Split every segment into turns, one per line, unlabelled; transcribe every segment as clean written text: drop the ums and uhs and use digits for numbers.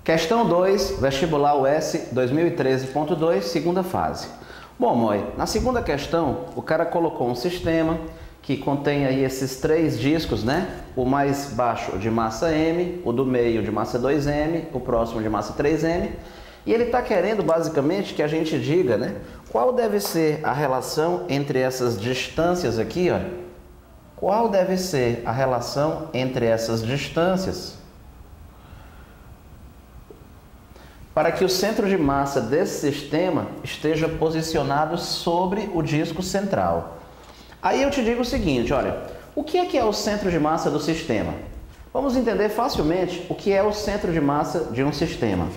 Questão 2, vestibular US 2013.2, segunda fase. Bom, Moi, na segunda questão, o cara colocou um sistema que contém aí esses três discos, né? O mais baixo de massa M, o do meio de massa 2M, o próximo de massa 3M. E ele está querendo basicamente que a gente diga, né? Qual deve ser a relação entre essas distâncias aqui, ó? Qual deve ser a relação entre essas distâncias para que o centro de massa desse sistema esteja posicionado sobre o disco central? Aí eu te digo o seguinte, olha, o que é o centro de massa do sistema? Vamos entender facilmente o que é o centro de massa de um sistema.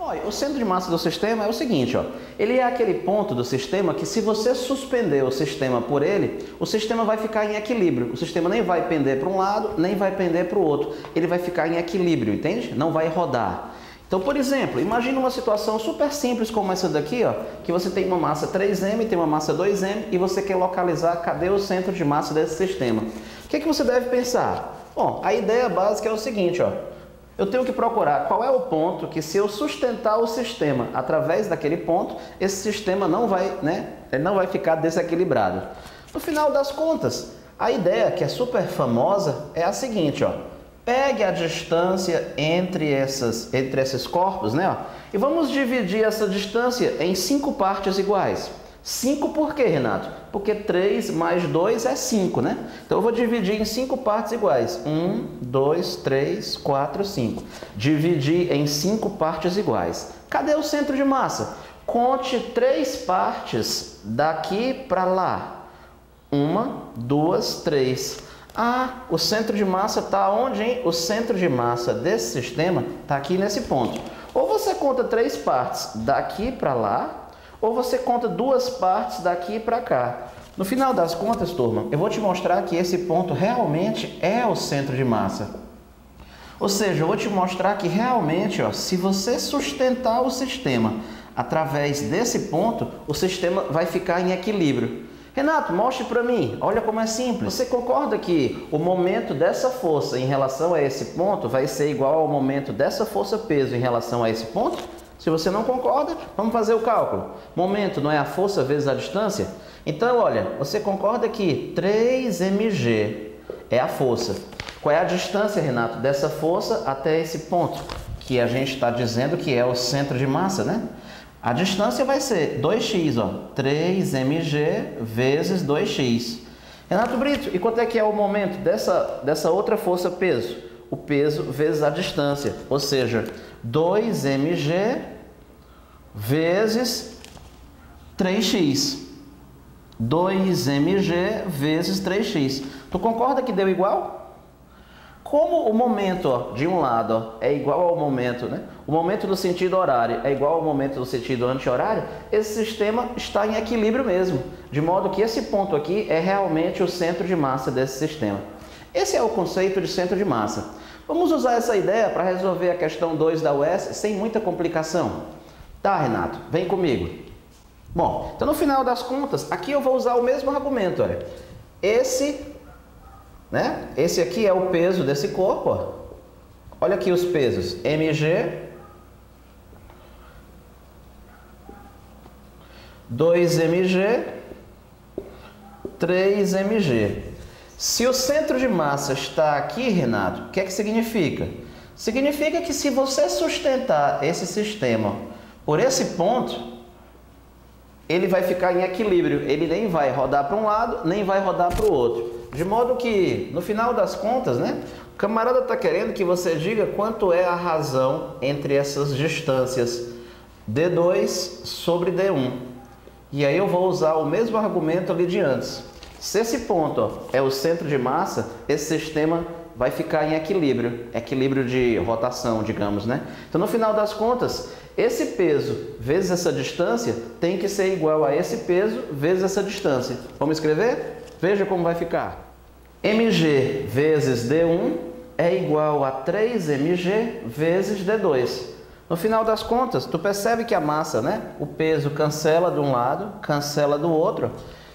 Olha, o centro de massa do sistema é o seguinte, ó, ele é aquele ponto do sistema que, se você suspender o sistema por ele, o sistema vai ficar em equilíbrio. O sistema nem vai pender para um lado, nem vai pender para o outro. Ele vai ficar em equilíbrio, entende? Não vai rodar. Então, por exemplo, imagine uma situação super simples como essa daqui, ó, que você tem uma massa 3M, tem uma massa 2M e você quer localizar cadê o centro de massa desse sistema. O que você deve pensar? Bom, a ideia básica é o seguinte, ó, eu tenho que procurar qual é o ponto que, se eu sustentar o sistema através daquele ponto, esse sistema não vai, né, ele não vai ficar desequilibrado. No final das contas, a ideia, que é super famosa, é a seguinte, ó, pegue a distância entre esses corpos, né, ó, e vamos dividir essa distância em 5 partes iguais. 5 por quê, Renato? Porque 3 mais 2 é 5, né? Então eu vou dividir em 5 partes iguais. 1, 2, 3, 4, 5. Dividir em 5 partes iguais. Cadê o centro de massa? Conte 3 partes daqui para lá. 1, 2, 3. Ah, o centro de massa está onde, hein? O centro de massa desse sistema está aqui nesse ponto. Ou você conta 3 partes daqui para lá, ou você conta 2 partes daqui para cá. No final das contas, turma, eu vou te mostrar que esse ponto realmente é o centro de massa. Ou seja, eu vou te mostrar que realmente, ó, se você sustentar o sistema através desse ponto, o sistema vai ficar em equilíbrio. Renato, mostre para mim. Olha como é simples. Você concorda que o momento dessa força em relação a esse ponto vai ser igual ao momento dessa força-peso em relação a esse ponto? Se você não concorda, vamos fazer o cálculo. Momento não é a força vezes a distância? Então, olha, você concorda que 3mg é a força. Qual é a distância, Renato, dessa força até esse ponto? Que a gente está dizendo que é o centro de massa, né? A distância vai ser 2x, ó, 3mg vezes 2x. Renato Brito, e quanto é que é o momento dessa outra força peso? O peso vezes a distância, ou seja, 2mg vezes 3x. 2mg vezes 3x. Tu concorda que deu igual? Como o momento, ó, de um lado, ó, é igual ao momento, né? O momento do sentido horário é igual ao momento do sentido anti-horário, esse sistema está em equilíbrio mesmo, de modo que esse ponto aqui é realmente o centro de massa desse sistema. Esse é o conceito de centro de massa. Vamos usar essa ideia para resolver a questão 2 da US sem muita complicação. Tá, Renato? Vem comigo. Bom, então no final das contas, aqui eu vou usar o mesmo argumento, olha. Esse aqui é o peso desse corpo, ó. Olha aqui os pesos, mg, 2mg, 3mg. Se o centro de massa está aqui, Renato, o que é que significa? Significa que, se você sustentar esse sistema por esse ponto, ele vai ficar em equilíbrio. Ele nem vai rodar para um lado, nem vai rodar para o outro. De modo que, no final das contas, né, o camarada está querendo que você diga quanto é a razão entre essas distâncias D2 sobre D1. E aí eu vou usar o mesmo argumento ali de antes. Se esse ponto, ó, é o centro de massa, esse sistema vai ficar em equilíbrio. Equilíbrio de rotação, digamos, né? Então, no final das contas, esse peso vezes essa distância tem que ser igual a esse peso vezes essa distância. Vamos escrever? Veja como vai ficar. mg vezes D1 é igual a 3mg vezes D2. No final das contas, tu percebe que a massa, né? O peso cancela de um lado, cancela do outro.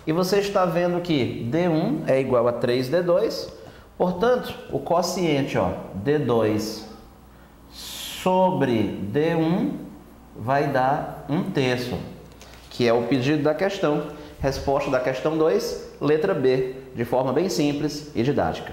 E você está vendo que D1 é igual a 3D2. Portanto, o quociente, ó, D2 sobre D1 vai dar 1/3, que é o pedido da questão. Resposta da questão 2, letra B, de forma bem simples e didática.